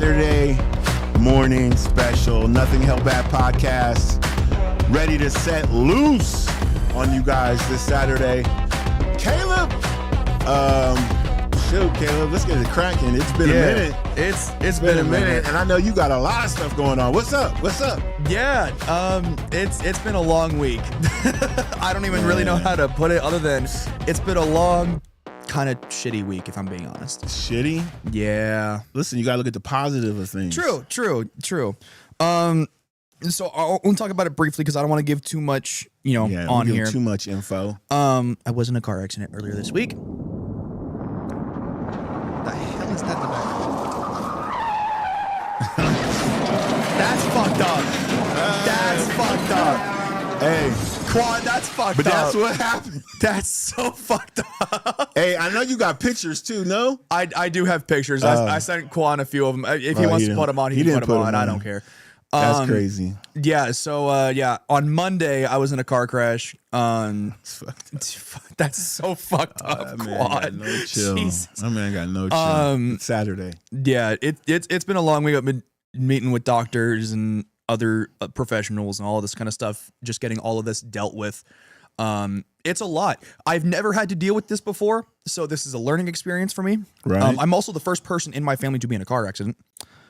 Saturday morning special, Nothing Held Back podcast, ready to set loose on you guys this Saturday. Caleb, Caleb, let's get it cracking. It's been a minute. It's been a minute, and I know you got a lot of stuff going on. What's up? Yeah, it's been a long week. I don't even really know how to put it other than it's been a long, kind of shitty week, if I'm being honest. Shitty? Yeah. Listen, you gotta look at the positive of things. True. So I'll talk about it briefly because I don't want to give too much, on here. Too much info. I was in a car accident earlier this week. The hell is that in the back? That's fucked up. That's fucked up. Hey, Quan, that's fucked but up. that's what happened. That's so fucked up. Hey, I know you got pictures too, no? I do have pictures. I sent Quan a few of them. If he wants to put them on, he can put them on. I don't care. That's crazy. Yeah. So on Monday I was in a car crash. That's so fucked up. Man, I got no chill. Jesus. My man got no chill. It's Saturday. Yeah. It's been a long week. I've been meeting with doctors and other professionals and all of this kind of stuff. Just getting all of this dealt with. It's a lot. I've never had to deal with this before, so this is a learning experience for me. Right. I'm also the first person in my family to be in a car accident.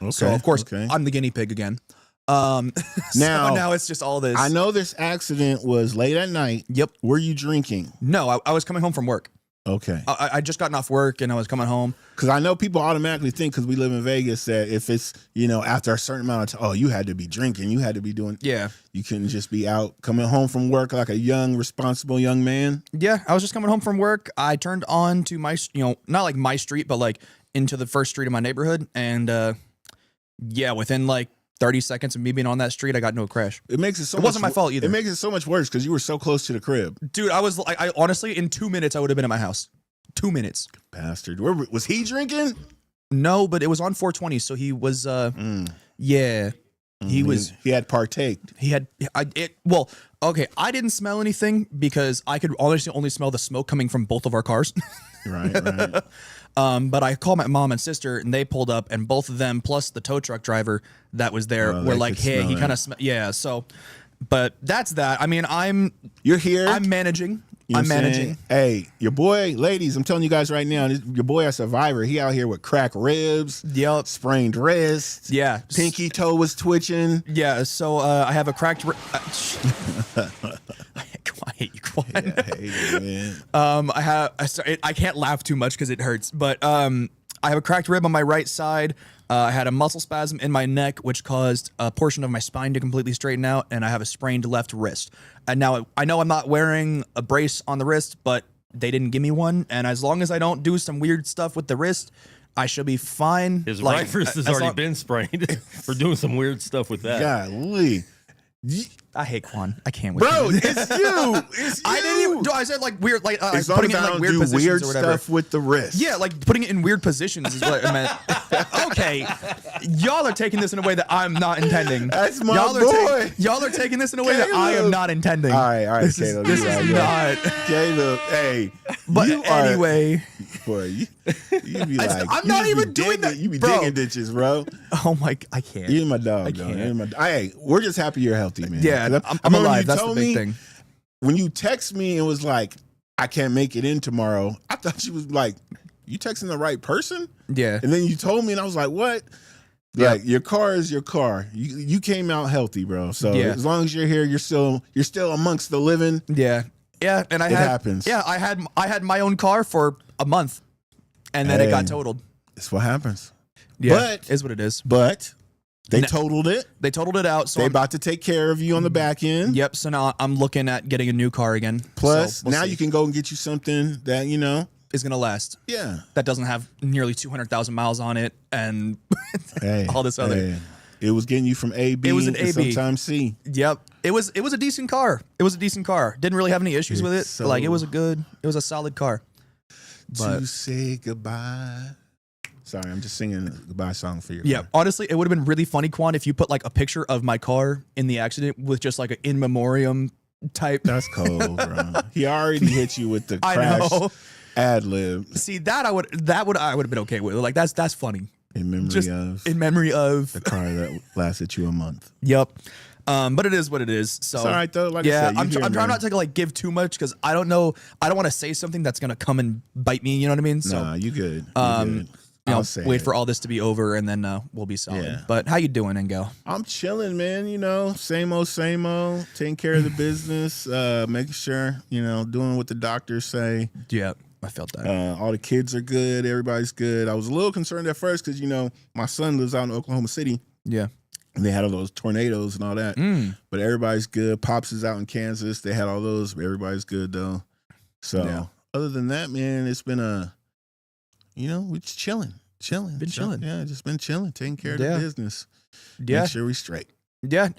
Okay. So of course I'm the guinea pig again. Now it's just all this. I know this accident was late at night. Yep. Were you drinking? No, I was coming home from work. Okay. I just gotten off work and I was coming home. Because I know people automatically think, because we live in Vegas, that if it's, after a certain amount of time, you had to be drinking. You had to be doing. Yeah. You couldn't just be out coming home from work like a young, responsible young man. Yeah. I was just coming home from work. I turned on to my, not like my street, but like into the first street of my neighborhood. And within like 30 seconds of me being on that street, I got into a crash. It wasn't my fault either. It makes it so much worse because you were so close to the crib. Dude, I honestly, in 2 minutes, I would have been at my house. 2 minutes. Bastard. Was he drinking? No, but it was on 420, so he was, yeah. He had partaked. Okay, I didn't smell anything because I could honestly only smell the smoke coming from both of our cars. Right. But I called my mom and sister, and they pulled up, and both of them, plus the tow truck driver that was there, were like, "Hey, he kind of yeah." So, but that's that. I mean, you're here. I'm managing. I'm managing. Hey, your boy, ladies, I'm telling you guys right now, your boy a survivor. He out here with cracked ribs, sprained wrists, pinky toe was twitching. Yeah, so I have a cracked. I hate you, Quan. Yeah, I hate you, man. I can't laugh too much because it hurts, but I have a cracked rib on my right side. I had a muscle spasm in my neck, which caused a portion of my spine to completely straighten out, and I have a sprained left wrist. And now I know I'm not wearing a brace on the wrist, but they didn't give me one. And as long as I don't do some weird stuff with the wrist, I should be fine. His right wrist has already been sprained for doing some weird stuff with that. Golly. I hate Quan. I can't with Bro, you. It's you. It's you. I didn't even do. I said like weird, like as putting it long in as like weird do positions weird or whatever. stuff with the wrist. Yeah, like putting it in weird positions is what I meant. Okay, y'all are taking this in a way that I'm not intending. That's my boy. Y'all are taking this in a way that I am not intending. All right, this Caleb. This is not. Caleb, hey. But anyway. Boy, you be like, I'm not even doing that. You be digging ditches, bro. Oh my, I can't. You're my dog, I though. can't. Hey, we're just happy you're healthy, man. Yeah, I'm alive. That's the big thing. When you text me and was like, I can't make it in tomorrow, I thought you was like, you texting the right person? Yeah. And then you told me and I was like, what? Yeah. Like, your car is your car. You came out healthy, bro. So as long as you're here, you're still amongst the living. Yeah. Yeah. And it happens. Yeah, I had my own car for a month and then it got totaled. That's what happens. Yeah. But is what it is. But they totaled it. They totaled it out. So they about to take care of you on the back end. Yep. So now I'm looking at getting a new car again. Plus, so we'll see. You can go and get you something that, is going to last. Yeah. That doesn't have nearly 200,000 miles on it and all this other. Hey. It was getting you from A, B, it was an to A, B. sometimes C. Yep. It was a decent car. Didn't really have any issues with it. So like it was a solid car. But to say goodbye. Sorry, I'm just singing a goodbye song for you. Yeah, honestly, it would have been really funny, Quan, if you put like a picture of my car in the accident with just like an in memoriam type. That's cold, bro. He already hit you with the crash ad lib. See, that I would have been okay with. Like that's funny. In memory of the car that lasted you a month. Yep. But it is what it is. So it's all right though. Like yeah, I said, I'm trying not to like give too much because I don't know. I don't want to say something that's gonna come and bite me. You know what I mean? So nah, you good. Wait for all this to be over and then we'll be solid. Yeah. But how you doing, Ngo? I'm chilling, man. You know, same old. Taking care of the business, making sure doing what the doctors say. Yeah. I felt that. All the kids are good. Everybody's good. I was a little concerned at first because, my son lives out in Oklahoma City. Yeah. And they had all those tornadoes and all that. But everybody's good. Pops is out in Kansas. They had all those. But everybody's good, though. So, other than that, man, it's been we're just chilling. Been chilling. Yeah, just been chilling. Taking care of the business. Yeah. Make sure we straight. Yeah,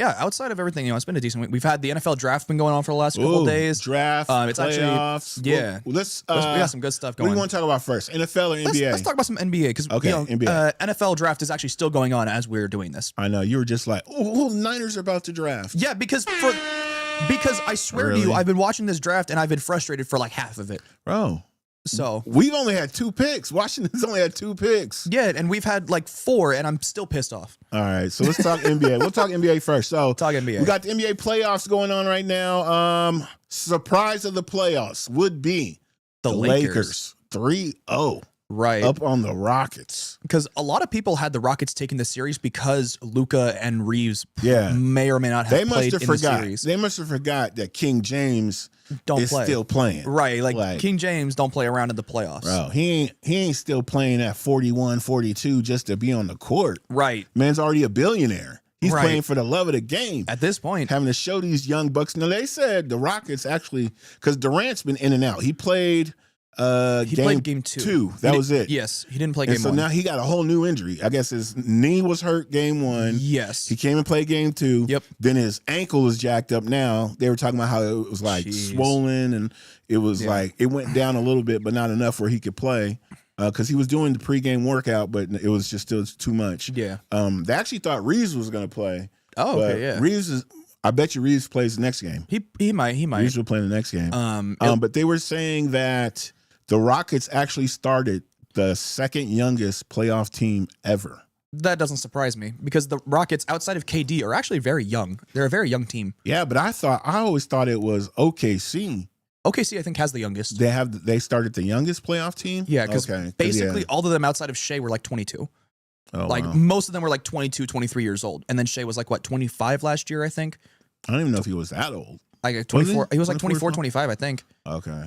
outside of everything, it's been a decent week. We've had the NFL draft been going on for the last couple of days. Draft, it's playoffs. Actually, yeah. Well, we got some good stuff going on. What do you want to talk about first, NFL or NBA? Let's talk about some NBA because NBA. NFL draft is actually still going on as we're doing this. I know you were just like, the Niners are about to draft. Yeah, because I swear to you, I've been watching this draft and I've been frustrated for like half of it, bro. So we've only had 2 picks. Washington's only had 2 picks. Yeah, and we've had like 4, and I'm still pissed off. All right, so let's talk NBA. We'll talk NBA first. So talk NBA. We got the NBA playoffs going on right now. Surprise of the playoffs would be the Lakers 3-0. Right. Up on the Rockets. Because a lot of people had the Rockets taking the series because Luka and Reeves may or may not have played in the series. They must have forgot that King James is still playing. Right. Like King James don't play around in the playoffs. Bro, he ain't still playing at 41, 42 just to be on the court. Right. Man's already a billionaire. He's playing for the love of the game. At this point. Having to show these young bucks. Now, they said the Rockets actually, because Durant's been in and out. He played... played game 2. That was it. Yes, he didn't play game 1. So now he got a whole new injury. I guess his knee was hurt game 1. Yes. He came and played game 2. Yep. Then his ankle is jacked up now. They were talking about how it was like swollen and it was like it went down a little bit, but not enough where he could play. Because he was doing the pregame workout, but it was just still too much. Yeah. They actually thought Reeves was going to play. Oh, okay, yeah. I bet you Reeves plays the next game. He might. Reeves will play the next game. But they were saying that the Rockets actually started the second youngest playoff team ever. That doesn't surprise me because the Rockets, outside of KD, are actually very young. They're a very young team. Yeah, but I always thought it was OKC. OKC, I think, has the youngest. They started the youngest playoff team? Yeah, because basically all of them outside of Shea were like 22. Oh, like most of them were like 22, 23 years old. And then Shea was like, 25 last year, I think? I don't even know if he was that old. Like 24. He was like 24, 25, I think. Okay.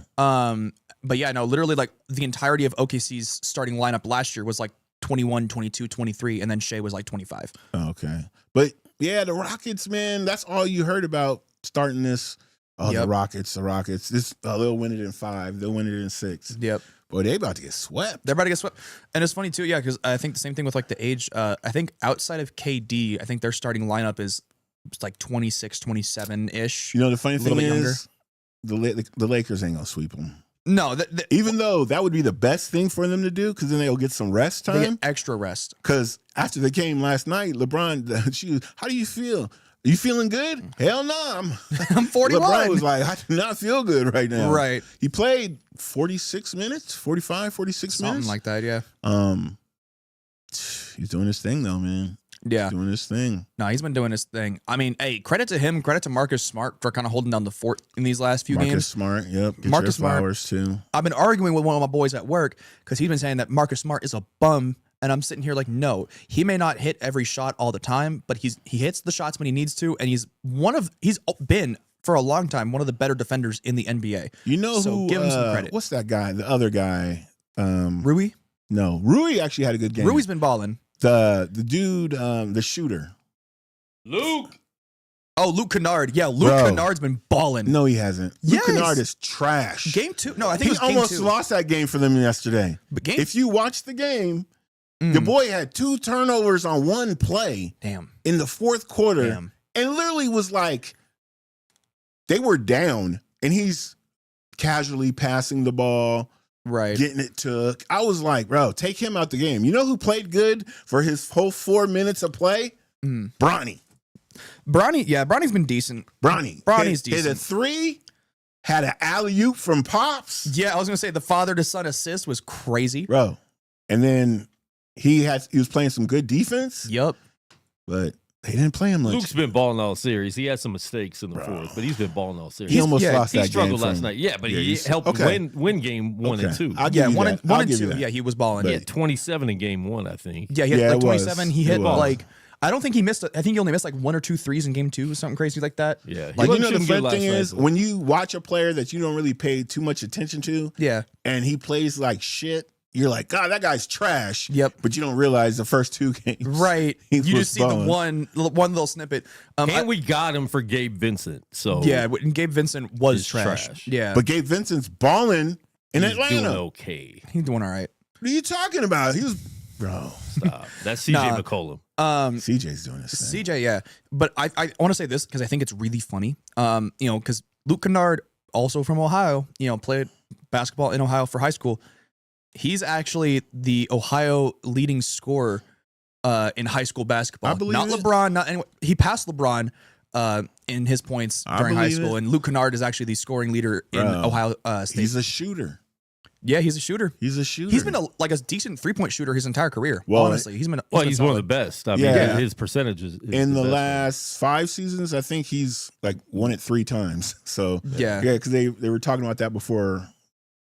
But yeah, no, literally like the entirety of OKC's starting lineup last year was like 21, 22, 23, and then Shea was like 25. Okay. But yeah, the Rockets, man, that's all you heard about starting this. Oh, the Rockets. They'll win it in 5. They'll win it in 6. Yep. Boy, they about to get swept. They're about to get swept. And it's funny too, yeah, because I think the same thing with like the age. I think outside of KD, I think their starting lineup is like 26, 27-ish. You know, the funny thing is the Lakers ain't going to sweep them. No. Even though that would be the best thing for them to do because then they'll get some rest time. They get extra rest. Because after the game last night, LeBron, how do you feel? You feeling good? Hell no. I'm 41. LeBron was like, I do not feel good right now. Right. He played 46 minutes, 45, 46 Something minutes. Something like that, yeah. He's doing his thing, though, man. Yeah. He's doing his thing. No, he's been doing his thing. I mean, hey, credit to him, credit to Marcus Smart for kind of holding down the fort in these last few games. Marcus Smart, yep. Get Marcus your flowers, too. I've been arguing with one of my boys at work because he's been saying that Marcus Smart is a bum. And I'm sitting here like, no, he may not hit every shot all the time, but he hits the shots when he needs to, and he's been for a long time one of the better defenders in the NBA. You know so give him some credit. What's that guy? The other guy, Rui? No, Rui actually had a good game. Rui's been balling. The dude, the shooter, Luke. Oh, Luke Kennard. Yeah, Luke Kennard's been balling. No, he hasn't. Luke Kennard is trash. Game 2. No, I think he almost lost that game for them yesterday. But if you watch the game. The boy had 2 turnovers on one play. Damn. In the fourth quarter. Damn. And literally was like, they were down, and he's casually passing the ball, right? Getting it took. I was like, bro, take him out the game. You know who played good for his whole 4 minutes of play? Bronny. Bronny's been decent. Bronny's decent. Hit a 3, had an alley-oop from Pops. Yeah, I was going to say the father-to-son assist was crazy. Bro. And then he was playing some good defense. Yep. But they didn't play him much. Luke's been balling all series. He had some mistakes in the fourth, but he's been balling all series. He almost lost that game. He struggled last night. Yeah, but he helped win game 1 and 2. I'll give you that. 1 and 2. Yeah, he was balling. He had 27 in game 1, I think. Yeah, he had like 27. He hit like I don't think he missed. I think he only missed like 1 or 2 threes in game 2, something crazy like that. Yeah, like the fun thing is when you watch a player that you don't really pay too much attention to. Yeah, and he plays like shit. You're like, God, that guy's trash. Yep. But you don't realize the first 2 games. Right. You just see the one little snippet. And we got him for Gabe Vincent. So yeah, and Gabe Vincent was trash. Yeah. But Gabe Vincent's balling in Atlanta. Doing okay. He's doing all right. What are you talking about? He was, bro. Stop. That's CJ McCollum. CJ's doing this. CJ, yeah. But I want to say this because I think it's really funny. Because Luke Kennard, also from Ohio, played basketball in Ohio for high school. He's actually the Ohio leading scorer in high school basketball. I believe not it. LeBron. Not anyone. He passed LeBron in his points during high school, and Luke Kennard is actually the scoring leader in Ohio State. He's a shooter. Yeah, he's a shooter. He's a shooter. He's been a decent 3-point shooter his entire career. Well, honestly, he's been he's one of the best. I mean, his percentages in the last 5 seasons. I think he's like won it 3 times. So yeah, because they were talking about that before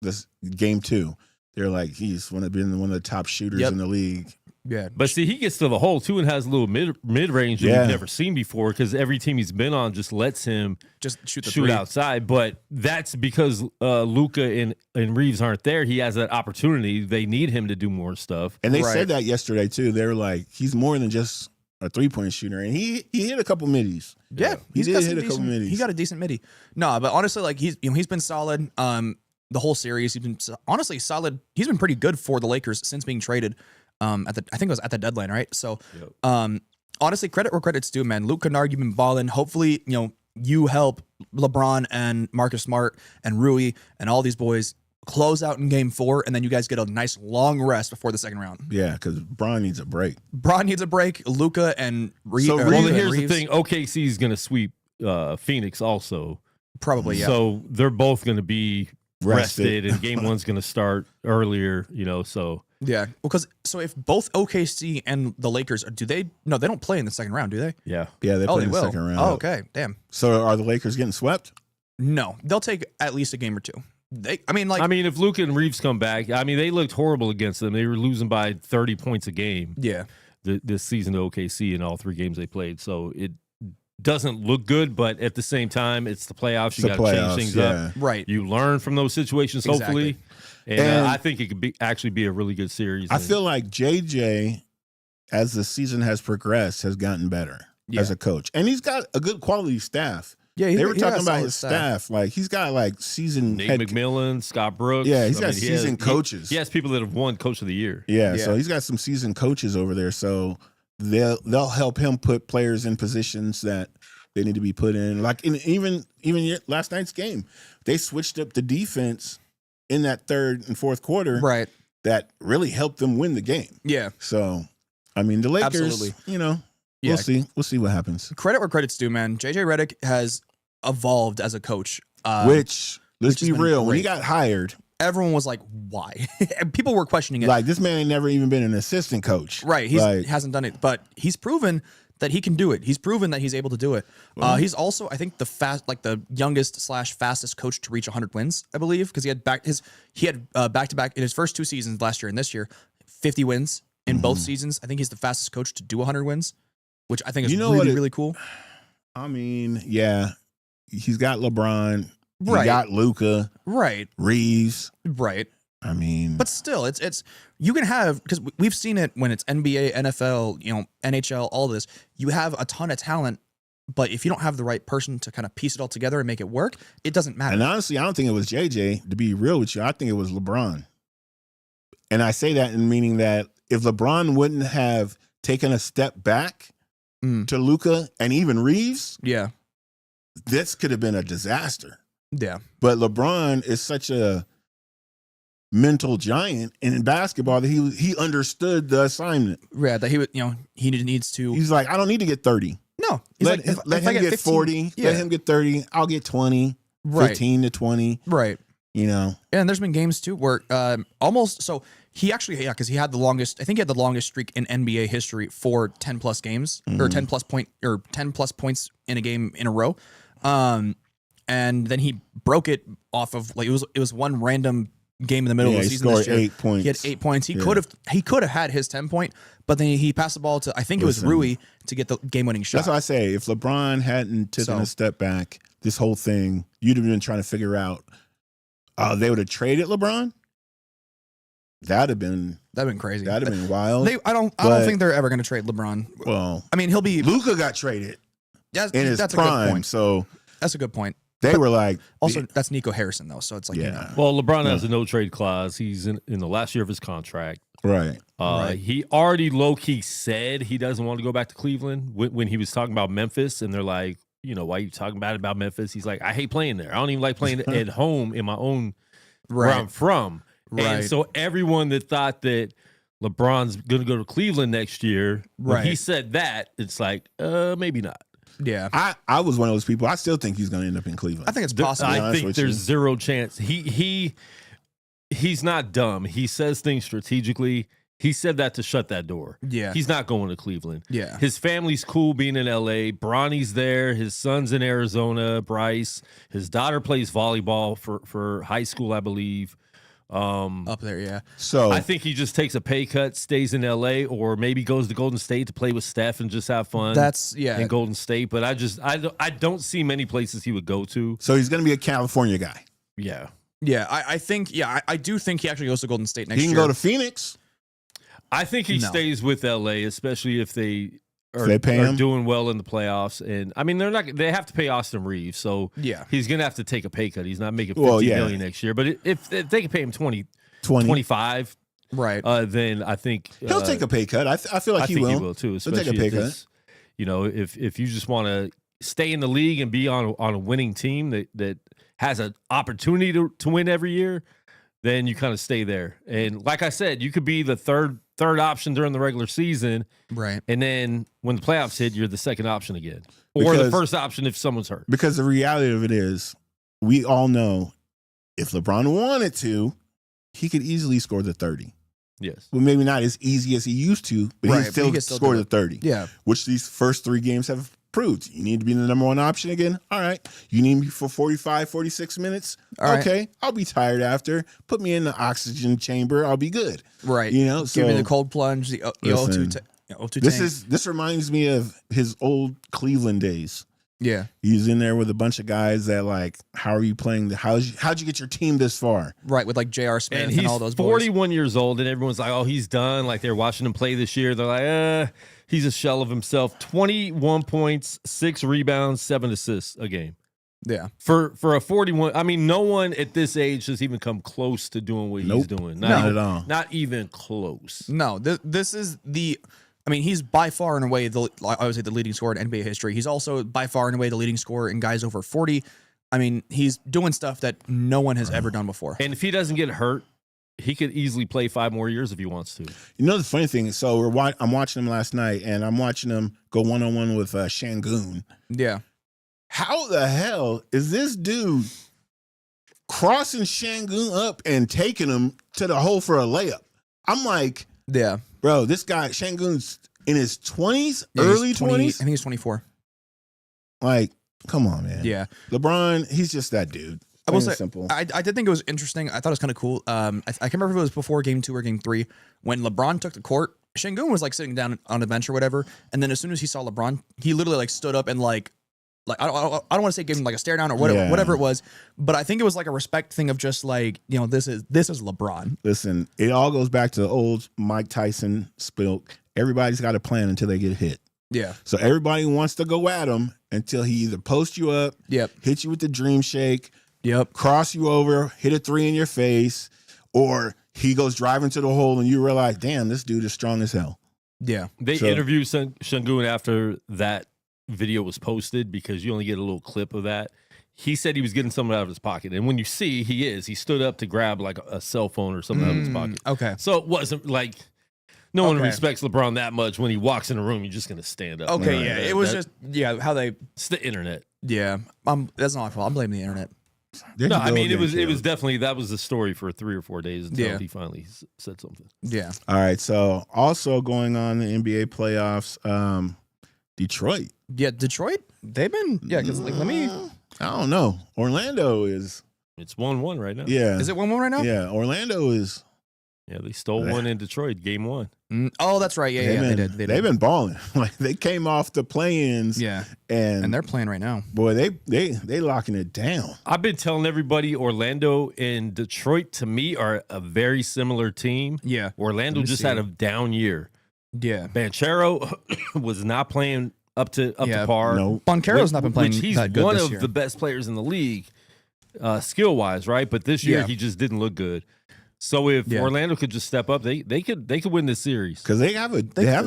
this game 2. They're like, he's been one of the top shooters in the league. Yeah. But see, he gets to the hole, too, and has a little mid-range that we've never seen before because every team he's been on just lets him just shoot outside. But that's because Luka and Reeves aren't there. He has that opportunity. They need him to do more stuff. And they said that yesterday, too. They were like, he's more than just a 3-point shooter. And he hit a couple middies. Yeah. He did hit a couple middies. He got a decent midi. No, but honestly, like he's been solid. The whole series, he's been honestly solid. He's been pretty good for the Lakers since being traded. I think it was at the deadline, right? So, honestly, credit where credit's due, man. Luke Kennard, you've been balling. Hopefully, you help LeBron and Marcus Smart and Rui and all these boys close out in game 4, and then you guys get a nice long rest before the second round. Yeah, because Bron needs a break. Luka and Reeves. So here's the thing: OKC is going to sweep Phoenix also. Probably, yeah. So they're both going to be rested and game 1's going to start earlier, so yeah, because if both OKC and the Lakers they don't play in the second round, do they? Yeah they play in the second round. Oh, okay, damn. So are the Lakers getting swept? No, they'll take at least a game or 2. If Luka and Reeves come back, they looked horrible against them. They were losing by 30 points a game. Yeah, this season to OKC in all 3 games they played. So it doesn't look good, but at the same time, it's the playoffs. You got to change things up. Right. You learn from those situations, hopefully. And I think it could actually be a really good series. I feel like JJ, as the season has progressed, has gotten better as a coach. And he's got a good quality staff. Yeah, they were talking about his staff. Like, he's got like seasoned Nate McMillan, Scott Brooks. Yeah, he's got seasoned coaches. He has people that have won Coach of the Year. Yeah, so he's got some seasoned coaches over there. So they'll help him put players in positions that they need to be put in. Like even last night's game, they switched up the defense in that 3rd and 4th quarter. Right. That really helped them win the game. Yeah. So, the Lakers, we'll see. We'll see what happens. Credit where credit's due, man. JJ Redick has evolved as a coach. Let's be real. When he got hired, everyone was like, why? People were questioning it. Like, this man ain't never even been an assistant coach. Right. He hasn't done it, but he's proven that he can do it. He's proven that he's able to do it. He's also, I think, the youngest / fastest coach to reach 100 wins, I believe, because he had back-to-back in his first 2 seasons last year and this year, 50 wins in both seasons. I think he's the fastest coach to do 100 wins, which I think is really cool. Yeah, he's got LeBron. Right. He got Luka. Right. Reeves. Right. But still, it's you can have, because we've seen it when it's NBA, NFL, NHL, all this. You have a ton of talent, but if you don't have the right person to kind of piece it all together and make it work, it doesn't matter. And honestly, I don't think it was JJ. To be real with you, I think it was LeBron. And I say that in meaning that if LeBron wouldn't have taken a step back to Luka and even Reeves, this could have been a disaster. Yeah. But LeBron is such a mental giant in basketball that he understood the assignment. Yeah, that he needs to. He's like, I don't need to get 30. No, let him get 15, 40. Let him get 30. I'll get 20. 15 to 20. Right. You know, And there's been games too where almost so he actually because he had the longest. I think he had the longest streak in NBA history for 10 plus games or 10 plus points in a game in a row. And then he broke it off of like it was one random game in the middle of the season. He this year. 8 points. He had 8 points. He could have had his 10 point, but then he passed the ball to I think it was Rui to get the game winning shot. That's what I say. If LeBron hadn't taken a step back, this whole thing, you'd have been trying to figure out. They would have traded LeBron. That'd have been crazy. That'd have been wild. I don't think they're ever going to trade LeBron. Well, I mean, he'll be Luka got traded in his that's prime, a good point. so that's a good point. They were like, also that's Nico Harrison though, so it's like Well, LeBron has a no trade clause. He's in the last year of his contract. Right. He already low key said he doesn't want to go back to Cleveland when he was talking about Memphis, and they're like, why are you talking bad about Memphis? He's like, I hate playing there. I don't even like playing at home in my own where I'm from. Right. And so everyone that thought that LeBron's going to go to Cleveland next year, when he said that, it's like, maybe not. Yeah. I was one of those people. I still think he's going to end up in Cleveland. I think it's possible. I think there's zero chance. He's not dumb. He says things strategically. He said that to shut that door. Yeah. He's not going to Cleveland. Yeah. His family's cool being in LA. Bronny's there. His son's in Arizona, Bryce. His daughter plays volleyball for high school, I believe. Up there, yeah. So I think he just takes a pay cut, stays in LA, or maybe goes to Golden State to play with Steph and just have fun. In Golden State. But I don't see many places he would go to. So he's going to be a California guy. Yeah. Yeah, I think I do think he actually goes to Golden State next year. He can go to Phoenix. I think he stays with LA, especially if they are pay him? doing well in the playoffs. And I mean, they have to pay Austin Reeves, so he's gonna have to take a pay cut. He's not making $50 million next year. But if they can pay him 25, right? Then I think He'll take a pay cut. I feel like he will too. Especially He'll take a pay cut. If you just want to stay in the league and be on a winning team that has an opportunity to win every year, then you kind of stay there. And like I said, you could be the third option during the regular season, right? And then when the playoffs hit, you're the second option again, or the first option if someone's hurt. Because the reality of it is, we all know if LeBron wanted to, he could easily score the 30. Yes. Well, maybe not as easy as he used to, but he still scored the 30. Yeah. Which these first 3 games have proved. You need to be the number 1 option again. All right. You need me for 45, 46 minutes. Okay. Right. I'll be tired after. Put me in the oxygen chamber. I'll be good. Right. So give me the cold plunge, the O2 tank. This reminds me of his old Cleveland days. Yeah. He's in there with a bunch of guys that like, how are you playing? How'd you get your team this far? Right, with like J.R. Smith and all those boys. 41 years old, and everyone's like, oh, he's done. Like they're watching him play this year. They're like, he's a shell of himself. 21 points, 6 rebounds, 7 assists a game. Yeah. For a 41, I mean, no one at this age has even come close to doing what he's doing. Not at all. Not even close. No, this is I mean, he's by far and away I would say the leading scorer in NBA history. He's also by far and away the leading scorer in guys over 40. I mean, he's doing stuff that no one has ever done before. And if he doesn't get hurt, he could easily play 5 more years if he wants to. You know the funny thing is, so I'm watching him last night, and I'm watching him go 1-on-1 with Şengün. Yeah. How the hell is this dude crossing Şengün up and taking him to the hole for a layup? I'm like, yeah. Bro, this guy, Şengün's in his 20s, early 20s? I think he's 24. Like, come on, man. Yeah. LeBron, he's just that dude. I will say, simple. I did think it was interesting. I thought it was kind of cool. I can't remember if it was before game 2 or game 3 when LeBron took the court. Şengün was like sitting down on a bench or whatever, and then as soon as he saw LeBron, he literally like stood up and like I don't want to say give him like a stare down or whatever it was, but I think it was like a respect thing of just like, this is LeBron. Listen, it all goes back to the old Mike Tyson spiel. Everybody's got a plan until they get hit. Yeah. So everybody wants to go at him until he either posts you up, hit you with the dream shake, cross you over, hit a 3 in your face, or he goes driving to the hole and you realize, damn, this dude is strong as hell. Yeah. They interviewed Şengün after that video was posted because you only get a little clip of that. He said he was getting something out of his pocket, and when you see he stood up to grab like a cell phone or something out of his pocket. Okay. So it wasn't like no one respects LeBron that much. When he walks in a room, you're just gonna stand up. Okay, yeah. It was just how they. It's the internet. Yeah, that's not my fault. I'm blaming the internet. There No, you I go mean it again, was Caleb. definitely that was the story for 3 or 4 days until Yeah. he finally said something. Yeah. All right. So also going on in the NBA playoffs, Detroit. Yeah. Detroit, they've been, because like, let me, I don't know. Orlando is. It's 1-1 right now. Yeah. is it 1-1 right now? Yeah. Orlando is. Yeah, they stole one in Detroit, game 1. Oh, that's right. Yeah, they did. They've been balling. Like they came off the play-ins. Yeah. And And they're playing right now. boy, they locking it down. I've been telling everybody Orlando and Detroit to me are a very similar team. Yeah. Orlando Let me just see. had a down year. Yeah. Banchero was not playing up to par. No. Boncaro's not been playing which he's that good one this of year. the best players in the league, skill wise, right? But this year Yeah. he just didn't look good. So if Yeah. Orlando could just step up, they could win this series. Because they have a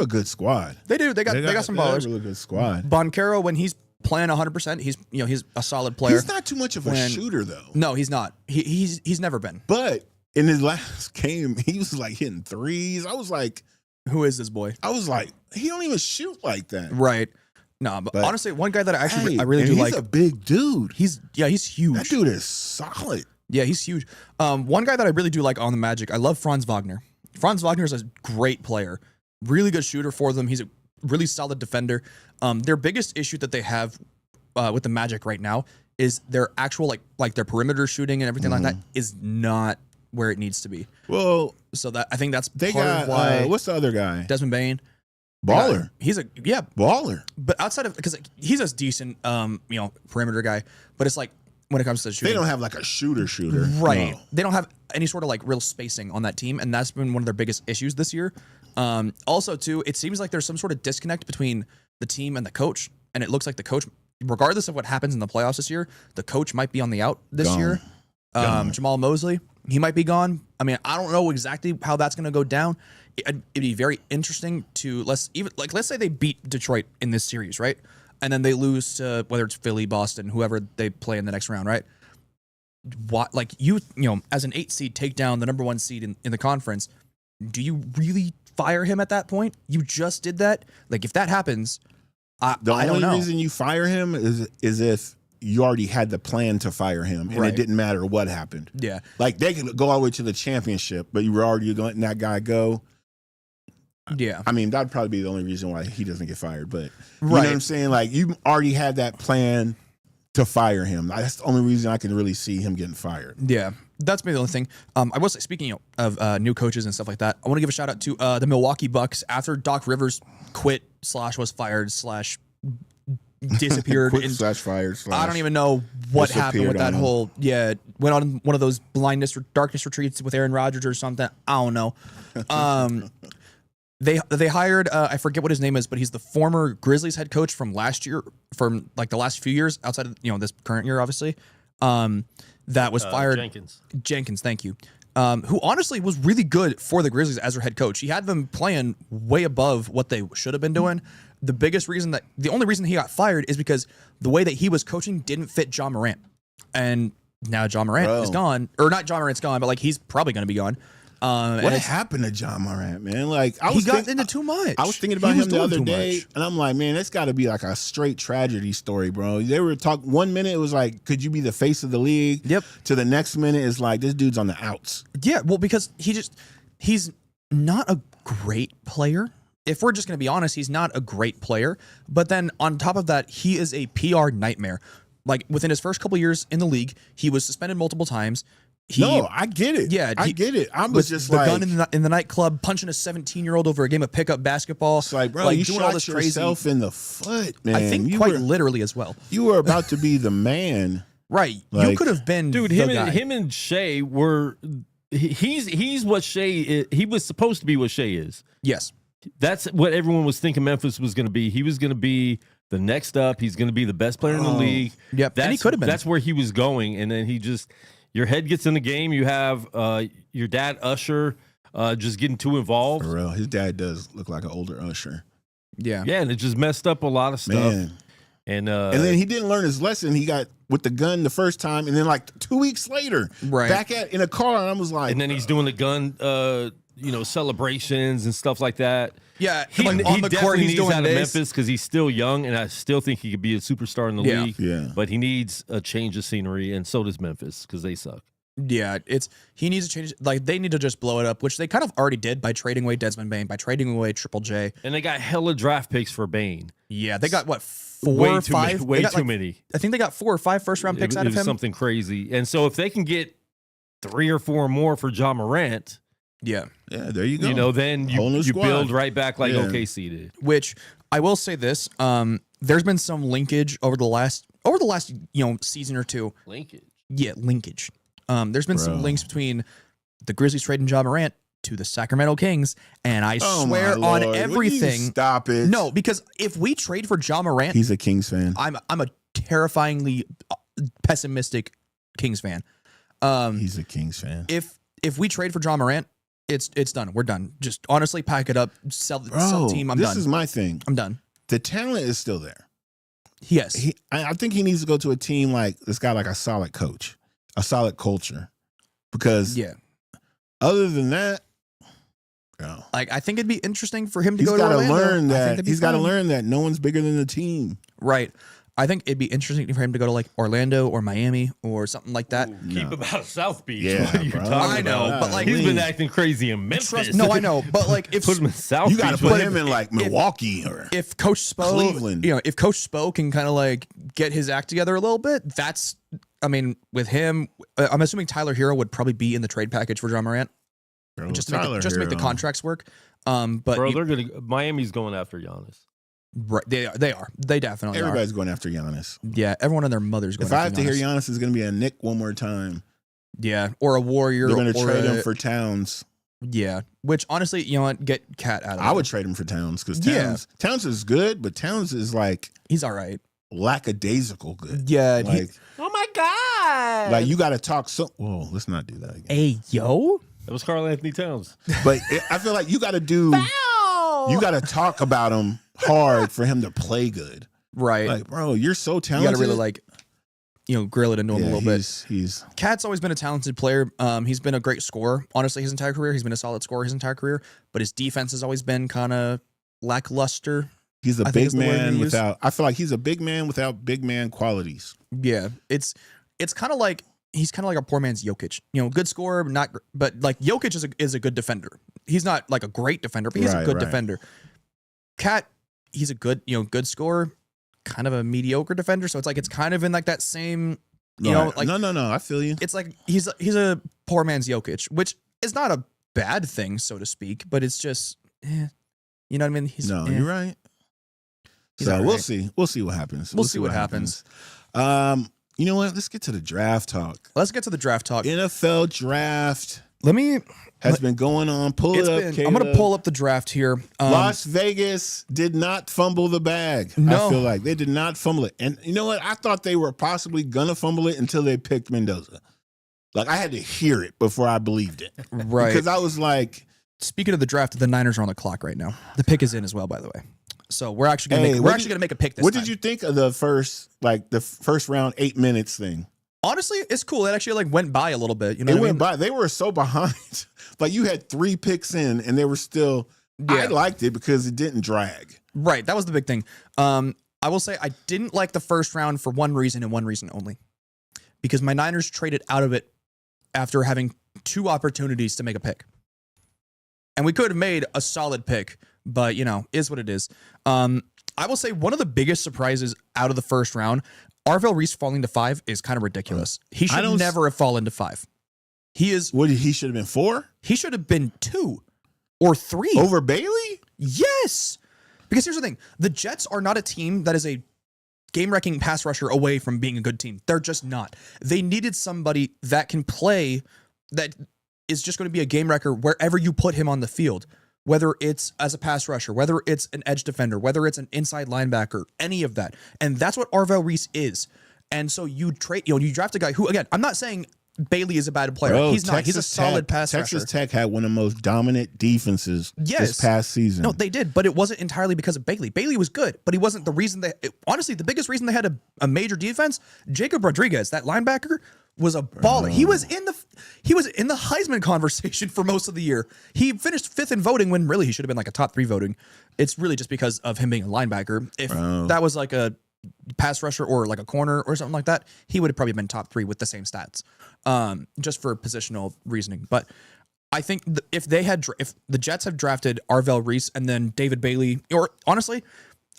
good squad. They do. They got some They have ballers. a really good squad. Boncaro, when he's playing 100%, he's a solid player. He's not too much of a When- shooter though. No, he's not. He's never been. But in his last game, he was like hitting threes. I was like, Who is this boy? he don't even shoot like that. Right. No, but honestly, one guy that I Hey, really and do he's like. a big dude. He's huge. That dude is solid. Yeah, he's huge. One guy that I really do like on the Magic, I love Franz Wagner. Franz Wagner is a great player, really good shooter for them. He's a really solid defender. Their biggest issue that they have with the Magic right now is their actual like their perimeter shooting and everything like that is not where it needs to be. Well, So that I think that's they part got of why what's the other guy? Desmond Bain, Baller. he's a Baller. but outside of because he's a decent perimeter guy, but it's like when it comes to shooting, They don't have like a shooter. right. No. They don't have any sort of like real spacing on that team, and that's been one of their biggest issues this year. Also, too, it seems like there's some sort of disconnect between the team and the coach, and it looks like the coach, regardless of what happens in the playoffs this year, the coach might be on the out this Gone. year. Jamal Mosley, he might be gone. I mean, I don't know exactly how that's going to go down. It'd be very interesting to let's say they beat Detroit in this series, right? And then they lose to whether it's Philly, Boston, whoever they play in the next round, right? What like you as an 8 seed take down the number 1 seed in the conference, do you really fire him at that point? You just did that. Like if that happens, I don't The only know. reason you fire him is if you already had the plan to fire him and Right. it didn't matter what happened. Yeah, Like they could go all the way to the championship, but you were already letting that guy go. yeah, I mean, that'd probably be the only reason why he doesn't get fired. But you know Right. what I'm saying? Like you already had that plan to fire him. That's the only reason I can really see him getting fired. yeah. That's maybe the only thing. I will say, speaking of new coaches and stuff like that, I want to give a shout out to the Milwaukee Bucks after Doc Rivers quit / was fired / disappeared. Quick in- / fired. I don't even know what happened with disappeared that on him. whole. Yeah, went on one of those blindness or darkness retreats with Aaron Rodgers or something. I don't know. They hired I forget what his name is, but he's the former Grizzlies head coach from last year, from like the last few years outside of this current year, obviously. That was fired. Jenkins, thank you. Who honestly was really good for the Grizzlies as their head coach. He had them playing way above what they should have been doing. The only reason he got fired is because the way that he was coaching didn't fit John Morant. And now John Morant Bro. is gone. Or not John Morant's gone, but like he's probably going to be gone. What happened to John Morant, man? Like He got into too much. I was thinking He about was him the doing other too day, much. and I'm like, man, that's got to be like a straight tragedy story, bro. They were talking 1 minute, it was like, could you be the face of the league? Yep. To the next minute, it's like this dude's on the outs. Yeah, well, because he's not a great player. If we're just going to be honest, he's not a great player. But then on top of that, he is a PR nightmare. Like within his first couple years in the league, he was suspended multiple times. No, I get it. Yeah, I get it. I was with just the like, gun in the nightclub, punching a 17-year-old over a game of pickup basketball. it's like, bro, you doing shot yourself in the foot, man. I think you quite were, literally as well. you were about to be the man. Right, you Like- could have been Dude, the him guy. and Shea were he's what Shea is. He was supposed to be what Shea is. Yes, That's what everyone was thinking Memphis was going to be. He was going to be the next up. He's going to be the best player in the league. Yep, and he could have been. That's where he was going, and then he just your head gets in the game. You have your dad Usher just getting too involved. For real, his dad does look like an older Usher. yeah. Yeah, and it just messed up a lot of stuff. Man. And then he didn't learn his lesson. He got with the gun the first time, and then like 2 weeks later, Right. back in a car, and I was like, and then he's doing the gun celebrations and stuff like that. Yeah, He, like, he on the court, definitely he's needs doing out of this. Memphis because he's still young, and I still think he could be a superstar in the Yeah. league. Yeah. But he needs a change of scenery, and so does Memphis because they suck. Yeah, he needs to change. Like they need to just blow it up, which they kind of already did by trading away Desmond Bane, by trading away Triple J. And they got hella draft picks for Bane. Yeah, they got what 4 Way or too 5? many. Way They got, too like, many. I think they got 4 or 5 first-round picks out It of was him. something crazy. And so if they can get 3 or 4 more for Ja Morant, Yeah, Yeah, there you go. then Whole new you squad. build right back like Yeah. OKC did. which I will say this: there's been some linkage over the last season or two. Linkage. Yeah, linkage. There's been some Bro. links between the Grizzlies trading Ja Morant to the Sacramento Kings, and I Oh, swear my on Lord. Will you everything. stop it. No, because if we trade for Ja Morant, He's a Kings fan. I'm a terrifyingly pessimistic Kings fan. He's a Kings fan. If we trade for Ja Morant, it's done. We're done. Just honestly, pack it up, sell the Bro, team. I'm this done. is my thing. I'm done. The talent is still there. Yes. I think he needs to go to a team like that's got like a solid coach, a solid culture. Because Yeah. other than that, bro, Like I think it'd be interesting for him to he's go to got to Orlando. learn I think that. that'd be He's got to fun. learn that no one's bigger than the team. Right. I think it'd be interesting for him to go to like Orlando or Miami or something like that. Keep him out of South Beach. Yeah, what are you bro. talking I know, about? but, like, he's been Please. acting crazy in Memphis. No, I know, but like if Put him in South You Beach. got to put but him in like Milwaukee or if Coach Spo, Cleveland. if Coach Spo can kind of like get his act together a little bit, that's. I mean, with him, I'm assuming Tyler Hero would probably be in the trade package for Ja Morant, Bro, just to make Tyler to make the Hero. contracts work. But Bro, Miami's going after Giannis. right, they are. They definitely Everybody's going after Giannis. are. Yeah, everyone and their mother's going. If I have after to hear Giannis. Giannis is going to be a Nick one more time, Yeah, or a Warrior. they're going to or trade him a- for Towns. Yeah, which honestly, you know what? Get Cat out of I it. would trade him for Towns because Yeah. Towns is good, but Towns is like He's all right. lackadaisical good. Yeah. Like, Oh my God. like you got to talk so. Whoa, let's not do that again. Hey, yo. That was Karl Anthony Towns. But I feel like you got to do. You got to talk about him hard for him to play good. Right. Like, bro, you're so you talented. got to really like, grill it into him a little bit. He's Cat's always been a talented player. He's been a great scorer. Honestly, his entire career, he's been a solid scorer his entire career. But his defense has always been kind of lackluster. he's a I think big is the word man to use. without. I feel like he's a big man without big man qualities. Yeah, it's kind of like he's kind of like a poor man's Jokic. Good scorer, but like Jokic is a good defender. He's not like a great defender, but he's a Right, good right. defender. Cat, he's a good good scorer, kind of a mediocre defender. So it's kind of in like that same Right. like no. I feel you. it's like he's a poor man's Jokic, which is not a bad thing, so to speak, but it's just you know what I mean? He's No, you're right. He's So all we'll right. see. We'll see what happens. We'll see what happens. You know what? Let's get to the draft talk. Let's get to the draft talk. NFL draft Let me. has been going on. Pull it up. I'm gonna Caleb. pull up the draft here. Las Vegas did not fumble the bag. No. I feel like they did not fumble it. And you know what? I thought they were possibly gonna fumble it until they picked Mendoza. Like I had to hear it before I believed it. Right. Because I was like, Speaking of the draft, the Niners are on the clock right now. The pick is in as well, by the way. So we're actually gonna Hey, make what we're actually gonna make a pick this what time. did you think of the first round 8 minutes thing? Honestly, it's cool. It actually went by a little bit. You know It what I went mean? by. They were so behind. Like you had 3 picks in, and they were still. I Yeah. liked it because it didn't drag. Right. That was the big thing. I will say I didn't like the first round for one reason and one reason only. Because my Niners traded out of it after having 2 opportunities to make a pick. And we could have made a solid pick, but is what it is. I will say one of the biggest surprises out of the first round, Arvell Reese falling to 5 is kind of ridiculous. He should don't never have fallen to 5. He should have been 4 He should have been 2 or 3. over Bailey. Yes. Because here's the thing. The Jets are not a team that is a game-wrecking pass rusher away from being a good team. They're just not. They needed somebody that can play, that is just going to be a game wrecker wherever you put him on the field, whether it's as a pass rusher, whether it's an edge defender, whether it's an inside linebacker, any of that. And that's what Arvell Reese is. And so you draft a guy who, again, I'm not saying Bailey is a bad player. Bro, He's not. He's a Texas solid Tech- pass Texas rusher. Tech had one of the most dominant defenses Yes. this past season. No, they did, but it wasn't entirely because of Bailey. Bailey was good, but he wasn't the reason honestly, the biggest reason they had a major defense, Jacob Rodriguez, that linebacker, was a baller. He was in the Heisman conversation for most of the year. He finished 5th in voting when really he should have been like a top 3 voting. It's really just because of him being a linebacker. If that was like a pass rusher or like a corner or something like that, he would have probably been top 3 with the same stats, just for positional reasoning. But I think if the Jets have drafted Arvell Reese and then David Bailey, or honestly,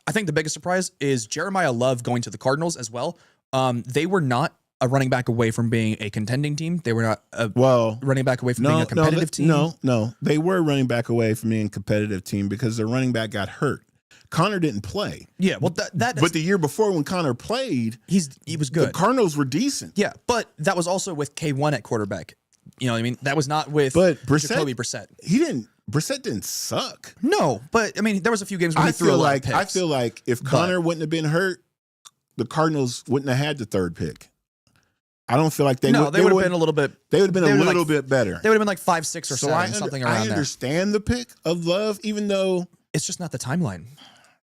I think the biggest surprise is Jeremiah Love going to the Cardinals as well. They were not a running back away from being a contending team. They were not a running back away from being a competitive team. No. They were running back away from being a competitive team because their running back got hurt. Connor didn't play. Yeah, well, but the year before when Connor played, he was good. The Cardinals were decent. Yeah, but that was also with K1 at quarterback. You know what I mean? That was not with Jacoby Brissett. Brissett didn't suck. No, but I mean, there was a few games where he threw a lot of picks. I feel like if Connor wouldn't have been hurt, the Cardinals wouldn't have had the 3rd pick. I don't feel like they would have been a little bit. They would have been a little bit better. They would have been like 5, 6, or 7, something around there. I understand the pick of Love, even though it's just not the timeline.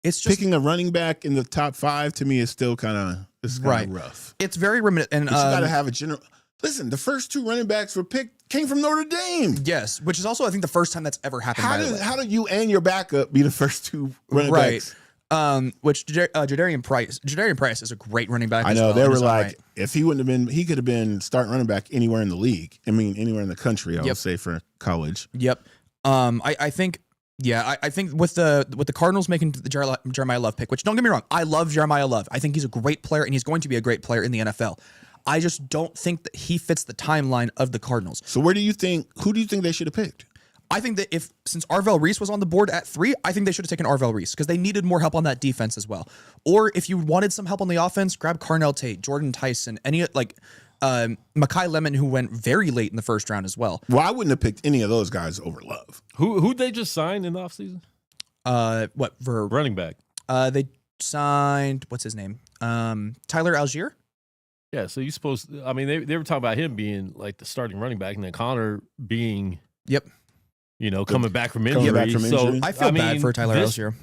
It's just picking a running back in the top 5 to me is still kind of rough. It's very reminiscent. And you got to have a general. Listen, the first 2 running backs were picked came from Notre Dame. Yes, which is also I think the first time that's ever happened. How do you and your backup be the first 2 running backs? Which Jadarian Price is a great running back. I know they were like, if he wouldn't have been, he could have been starting running back anywhere in the league. I mean, anywhere in the country. I would say for college. Yep. I think. Yeah, I think with the Cardinals making the Jeremiah Love pick, which don't get me wrong, I love Jeremiah Love. I think he's a great player and he's going to be a great player in the NFL. I just don't think that he fits the timeline of the Cardinals. So who do you think they should have picked? I think that since Arvell Reese was on the board at 3, I think they should have taken Arvell Reese because they needed more help on that defense as well. Or if you wanted some help on the offense, grab Carnell Tate, Jordan Tyson, Mekhi Lemon, who went very late in the first round as well. Well, I wouldn't have picked any of those guys over Love. Who'd they just sign in the offseason? What for running back? They signed what's his name? Tyler Algier. Yeah, so you supposed? I mean, they were talking about him being like the starting running back, and then Connor being coming back from injury. So I feel bad for Tyler Algier.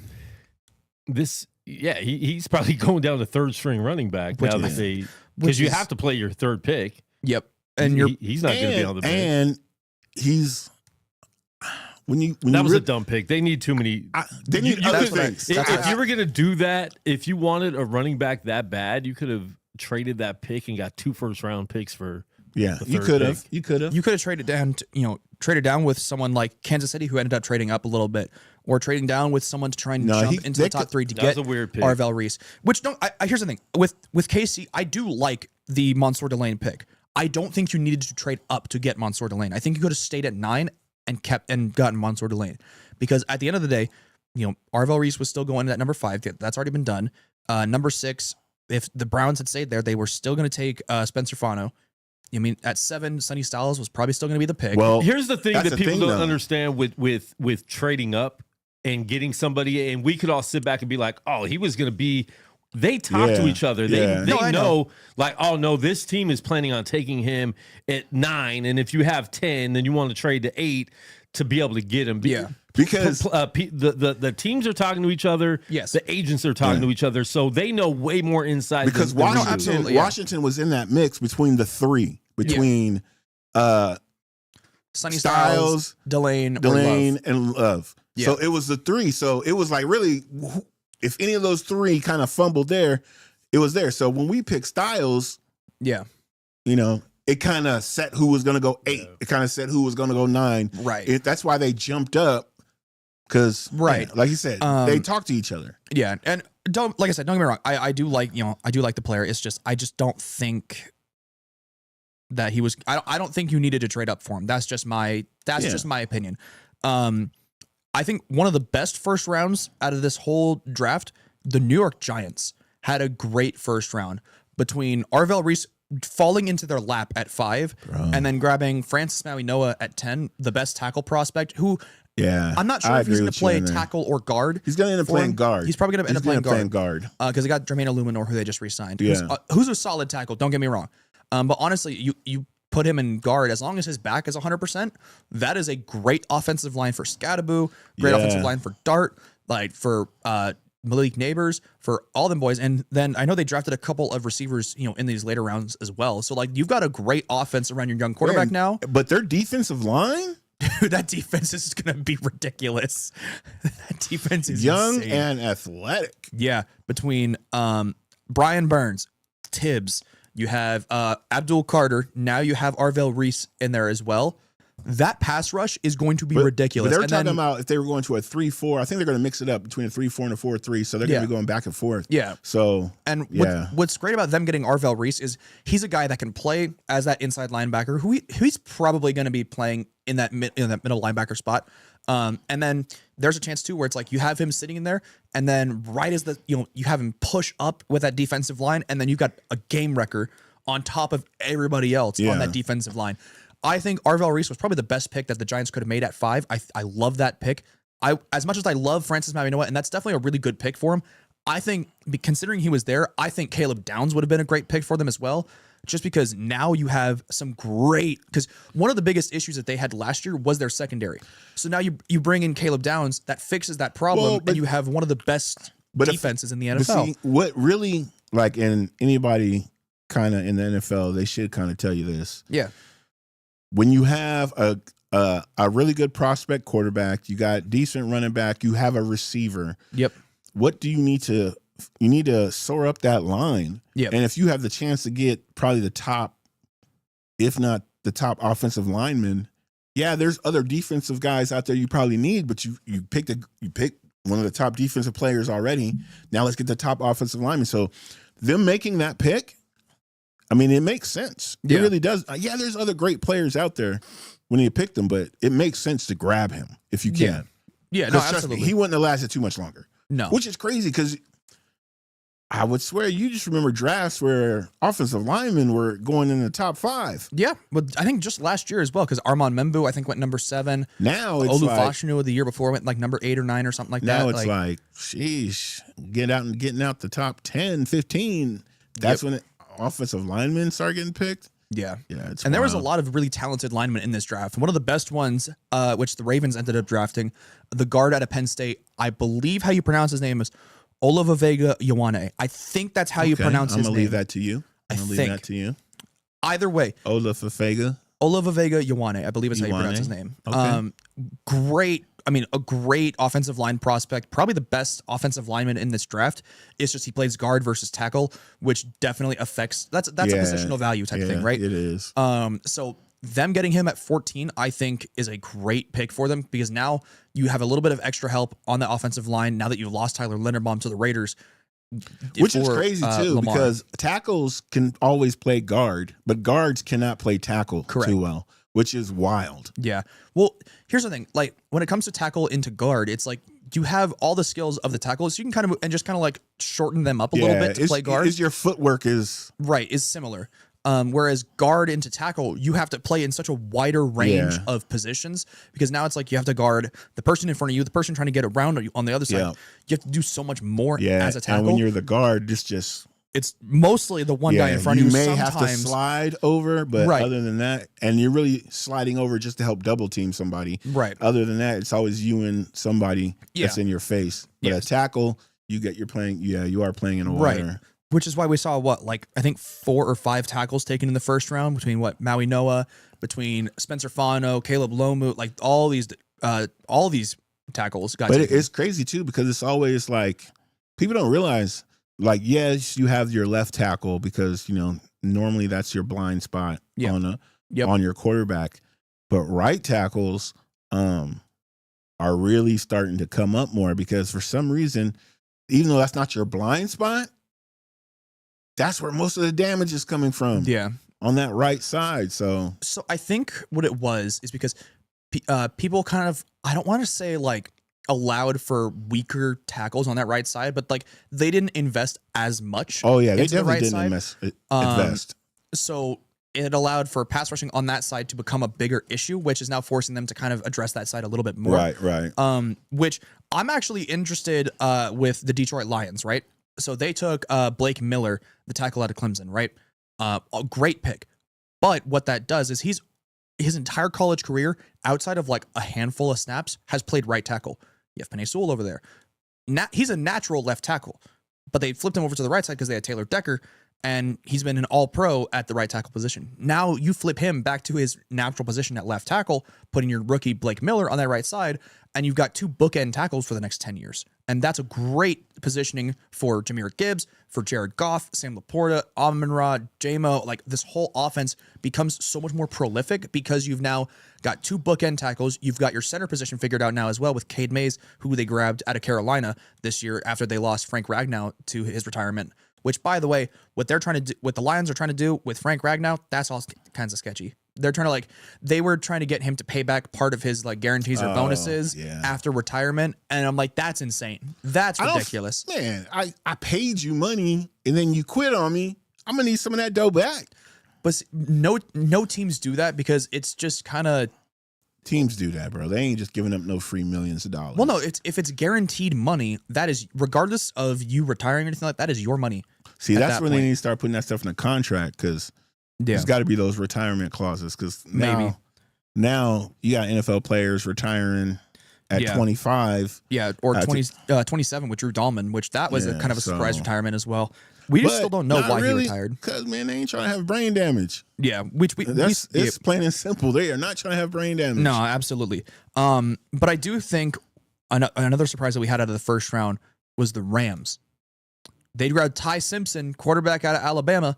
He's probably going down to 3rd string running back now that because you have to play your 3rd pick. Yep, and he's not going to be on the bench. And he's that was a dumb pick. They need too many. They need other things. If you were going to do that, if you wanted a running back that bad, you could have traded that pick and got 2 first-round picks for. Yeah, you could have. You could have traded down with someone like Kansas City, who ended up trading up a little bit, or trading down with someone to try and jump into the top 3 to get Arvell Reese. Which here's the thing with KC, I do like the Mansour Delane pick. I don't think you needed to trade up to get Mansour Delane. I think you could have stayed at 9 and gotten Mansour Delane, because at the end of the day, Arvell Reese was still going at number 5. That's already been done. Number 6, if the Browns had stayed there, they were still going to take Spencer Fano. I mean, at 7, Sonny Styles was probably still going to be the pick. Well, here's the thing that people don't understand with trading up and getting somebody, and we could all sit back and be like, oh, he was going to be. They talk to each other. They know, like, oh, no, this team is planning on taking him at 9, and if you have 10, then you want to trade to 8 to be able to get him. Yeah. Because the teams are talking to each other. Yes. The agents are talking to each other. So they know way more inside. Because Washington was in that mix between the 3, between Sonny Styles, Delane and Love. Yeah. So it was the 3. So it was like really, if any of those 3 kind of fumbled there, it was there. So when we picked Styles, it kind of set who was going to go 8. It kind of set who was going to go 9. Right. That's why they jumped up. Because, like you said, they talk to each other. Yeah, and like I said, don't get me wrong. I do like the player. It's just I just don't think that he was. I don't think you needed to trade up for him. That's just my opinion. I think one of the best first rounds out of this whole draft, the New York Giants had a great first round between Arvell Reese falling into their lap at 5, and then grabbing Francis Maui-Noah at 10, the best tackle prospect who. Yeah, I'm not sure if he's going to play tackle or guard. He's going to end up playing guard. He's probably going to end up playing guard because they got Jermaine Illuminor, who they just re-signed. Who's a solid tackle. Don't get me wrong, but honestly, you put him in guard as long as his back is 100%. That is a great offensive line for Scadaboo. Great offensive line for Dart. Like for Malik Neighbors, for all them boys. And then I know they drafted a couple of receivers, in these later rounds as well. So like you've got a great offense around your young quarterback now. But their defensive line, Dude, that defense is going to be ridiculous. That defense is young insane. and athletic. Yeah, between Brian Burns, Tibbs, you have Abdul Carter. Now you have Arvell Reese in there as well. That pass rush is going to be ridiculous. But they were And talking then- about if they were going to a 3-4. I think they're going to mix it up between a 3-4 and a 4-3. So they're going to be going back and forth. Yeah. So And yeah. what's great about them getting Arvell Reese is he's a guy that can play as that inside linebacker who he's probably going to be playing in that middle linebacker spot. And then there's a chance too where it's like you have him sitting in there, and then right as you have him push up with that defensive line, and then you've got a game wrecker on top of everybody else on that defensive line. I think Arvell Reese was probably the best pick that the Giants could have made at 5. I love that pick. As much as I love Francis Mauigoa, and that's definitely a really good pick for him, I think considering he was there, I think Caleb Downs would have been a great pick for them as well. Just because now you have some great, because one of the biggest issues that they had last year was their secondary. So now you bring in Caleb Downs, that fixes that problem, and you have one of the best defenses in the NFL. But see, what really, like, and anybody kind of in the NFL, they should kind of tell you this. Yeah. When you have a really good prospect quarterback, you got decent running back, you have a receiver. Yep. What do you need to? You need to soar up that line. Yep. And if you have the chance to get probably the top, if not the top offensive lineman, yeah, there's other defensive guys out there you probably need, but you picked one of the top defensive players already. Now let's get the top offensive lineman. So them making that pick, I mean, it makes sense. It really does. Yeah, there's other great players out there when you pick them, but it makes sense to grab him if you can. Yeah, no, Trust me, absolutely. he wouldn't have lasted too much longer. No. Which is crazy because I would swear you just remember drafts where offensive linemen were going in the top 5. Yeah, but I think just last year as well, because Armand Membu, I think, went number 7. Now it's Olu like, Fashanu the year before went like number 8 or 9 or something like that. now it's like, sheesh, getting out the top 10, 15. That's when offensive linemen start getting picked. Yeah. Yeah, it's and there was a wild. lot of really talented linemen in this draft. One of the best ones, which the Ravens ended up drafting, the guard out of Penn State. I believe how you pronounce his name is Olavavega Ioane. I think that's how you pronounce his name. I'm going to leave that to you. I'm going to leave think. that to you. Either way, Olavavega. Olavavega Ioane, I believe is how you pronounce his name. Okay. A great offensive line prospect, probably the best offensive lineman in this draft. It's just he plays guard versus tackle, which definitely affects that's a positional value type of thing, right? It is. So them getting him at 14, I think, is a great pick for them because now you have a little bit of extra help on the offensive line now that you've lost Tyler Linderbaum to the Raiders. Which is crazy too, Lamar. because tackles can always play guard, but guards cannot play tackle too well, which is wild. Yeah. Well, here's the thing. Like when it comes to tackle into guard, it's like you have all the skills of the tackle, so you can kind of and just kind of like shorten them up a little bit to play guard. Your footwork is similar. Whereas guard into tackle, you have to play in such a wider range of positions because now it's like you have to guard the person in front of you, the person trying to get around you on the other side. Yeah. You have to do so much more as a tackle. And when you're the guard, it's mostly the one guy in front of you. You may have to slide over, but other than that, and you're really sliding over just to help double team somebody. Right. Other than that, it's always you and somebody that's in your face. But a tackle, you are playing in a wider. Which is why we saw I think 4 or 5 tackles taken in the first round between Maui Noah, between Spencer Fano, Caleb Lomu, like all these tackles got But taken. it's crazy too because it's always like people don't realize like yes, you have your left tackle because normally that's your blind spot on your quarterback, but right tackles are really starting to come up more because for some reason, even though that's not your blind spot, that's where most of the damage is coming from. Yeah. On that right side. So I think what it was is because people kind of, I don't want to say like allowed for weaker tackles on that right side, but like they didn't invest as much. Oh yeah, they definitely didn't invest. So it allowed for pass rushing on that side to become a bigger issue, which is now forcing them to kind of address that side a little bit more. Right. Which I'm actually interested with the Detroit Lions, right? So they took Blake Miller, the tackle out of Clemson, right? A great pick. But what that does is his entire college career, outside of like a handful of snaps, has played right tackle. You have Penei Sewell over there. he's a natural left tackle, but they flipped him over to the right side because they had Taylor Decker, and he's been an all-pro at the right tackle position. Now you flip him back to his natural position at left tackle, putting your rookie Blake Miller on that right side, and you've got 2 bookend tackles for the next 10 years. And that's a great positioning for Jahmyr Gibbs, for Jared Goff, Sam Laporta, Amon-Ra, J-Mo. Like, this whole offense becomes so much more prolific because you've now got 2 bookend tackles. You've got your center position figured out now as well with Cade Mays, who they grabbed out of Carolina this year after they lost Frank Ragnow to his retirement. Which, by the way, what they're trying to do, what the Lions are trying to do with Frank Ragnow, that's all kinds of sketchy. They're trying to they were trying to get him to pay back part of his guarantees or bonuses after retirement, and I'm like, that's insane. That's ridiculous. Man, I paid you money and then you quit on me. I'm gonna need some of that dough back. But no teams do that because it's just kind of. Teams do that, bro. They ain't just giving up no free millions of dollars. Well, no, if it's guaranteed money, that is, regardless of you retiring or anything like that, is your money. See, that's when they need to start putting that stuff in a contract because there's got to be those retirement clauses. Because now you got NFL players retiring at 25. Yeah, or 27 with Drew Dahlman, which that was a kind of a surprise retirement as well. We just still don't know why he retired. Because, man, they ain't trying to have brain damage. Yeah, it's plain and simple. They are not trying to have brain damage. No, absolutely. But I do think another surprise that we had out of the first round was the Rams. They grabbed Ty Simpson, quarterback out of Alabama,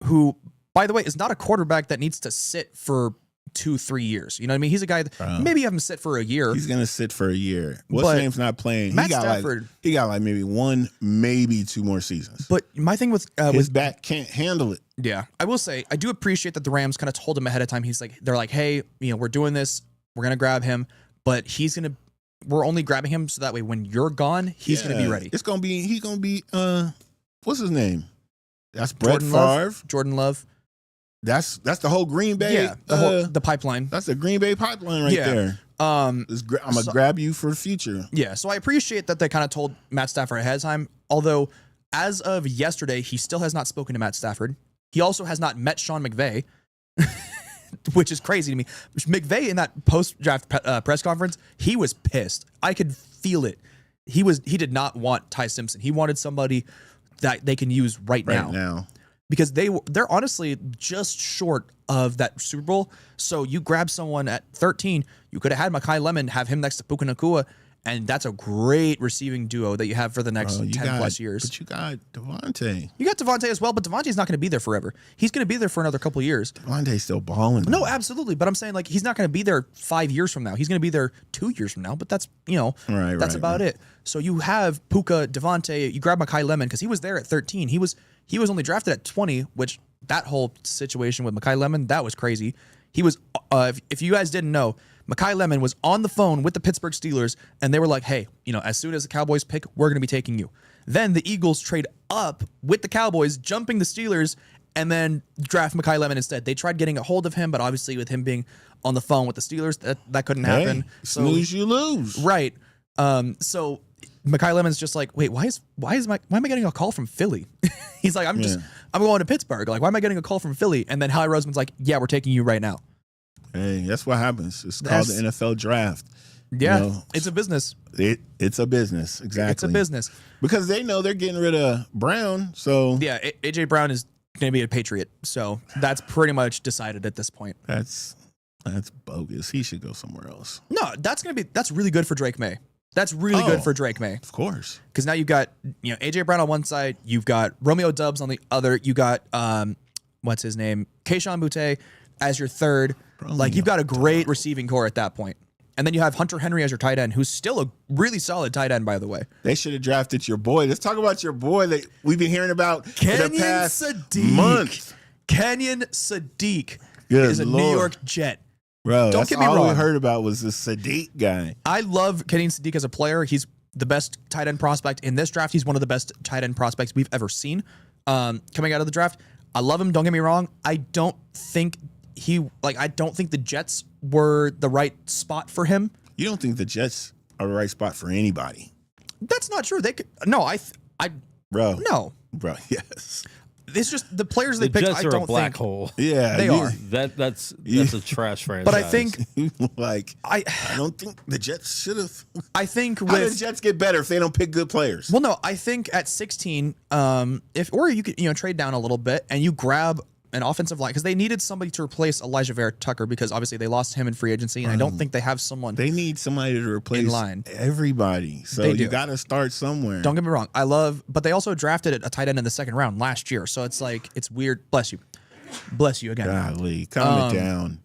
who, by the way, is not a quarterback that needs to sit for 2-3 years. You know what I mean? He's a guy that maybe you have him sit for a year. He's gonna sit for a year. What's his name's not playing? Matt Stafford. He got maybe 1, maybe 2 more seasons. But my thing with his back can't handle it. Yeah, I will say I do appreciate that the Rams kind of told him ahead of time. They're like, hey, we're doing this. We're gonna grab him, but we're only grabbing him so that way when you're gone, he's gonna be ready. He's gonna be what's his name? That's Brett Favre. Jordan Love. That's the whole Green Bay. Yeah, the pipeline. That's the Green Bay pipeline right there. I'm gonna grab you for the future. Yeah, so I appreciate that they kind of told Matt Stafford ahead of time. Although, as of yesterday, he still has not spoken to Matt Stafford. He also has not met Sean McVay, which is crazy to me. McVay in that post-draft press conference, he was pissed. I could feel it. He did not want Ty Simpson. He wanted somebody that they can use right now. Because they're honestly just short of that Super Bowl. So you grab someone at 13, you could have had Mekhi Lemon, have him next to Puka Nacua, and that's a great receiving duo that you have for the next 10 plus years. But you got Devontae. You got Devontae as well, but Devontae's not going to be there forever. He's going to be there for another couple of years. Devontae's still balling. No, absolutely. But I'm saying he's not going to be there 5 years from now. He's going to be there 2 years from now. But that's that's about it. So you have Puka, Devontae. You grab Mekhi Lemon because he was there at 13. He was only drafted at 20, which that whole situation with Mekhi Lemon, that was crazy. He was, if you guys didn't know, Mekhi Lemon was on the phone with the Pittsburgh Steelers, and they were like, hey, as soon as the Cowboys pick, we're going to be taking you. Then the Eagles trade up with the Cowboys, jumping the Steelers, and then draft Mekhi Lemon instead. They tried getting a hold of him, but obviously with him being on the phone with the Steelers, that couldn't happen. Snooze, you lose. Right. So Mekhi Lemon's just like, wait, why am I getting a call from Philly? He's like, I'm going to Pittsburgh. Like, why am I getting a call from Philly? And then Howie Roseman's like, yeah, we're taking you right now. Hey, that's what happens. It's called the NFL draft. Yeah, it's a business. It's a business, exactly. It's a business. Because they know they're getting rid of Brown, so... Yeah, A.J. Brown is going to be a Patriot, so that's pretty much decided at this point. That's bogus. He should go somewhere else. No, that's really good for Drake May. That's really good for Drake May. Of course. Because now you've got A.J. Brown on one side, you've got Romeo Doubs on the other, you got, what's his name? Kayshon Boutte as your third. You've got a great receiving core at that point. And then you have Hunter Henry as your tight end, who's still a really solid tight end, by the way. They should have drafted your boy. Let's talk about your boy that we've been hearing about for the past month. Kenyon Sadiq is a New York Jet. Bro, don't get me wrong. All we heard about was this Sadiq guy. I love Kenyon Sadiq as a player. He's the best tight end prospect in this draft. He's one of the best tight end prospects we've ever seen coming out of the draft. I love him. Don't get me wrong. I don't think the Jets were the right spot for him. You don't think the Jets are the right spot for anybody? That's not true. They could. No, Bro. No. Bro, yes. it's just the players they The picked. Jets I are don't a black think hole. Yeah, they are. That's a trash franchise. But I think like I don't think the Jets should have. I think How do the with Jets get better if they don't pick good players? well, no, I think at 16, if or you could trade down a little bit and you grab an offensive line because they needed somebody to replace Elijah Vera Tucker because obviously they lost him in free agency and I don't think they have someone. They need somebody to replace line. everybody. So They do. you got to start somewhere. Don't get me wrong, but they also drafted a tight end in the second round last year, so it's like it's weird. Bless you again. Golly, calm it down.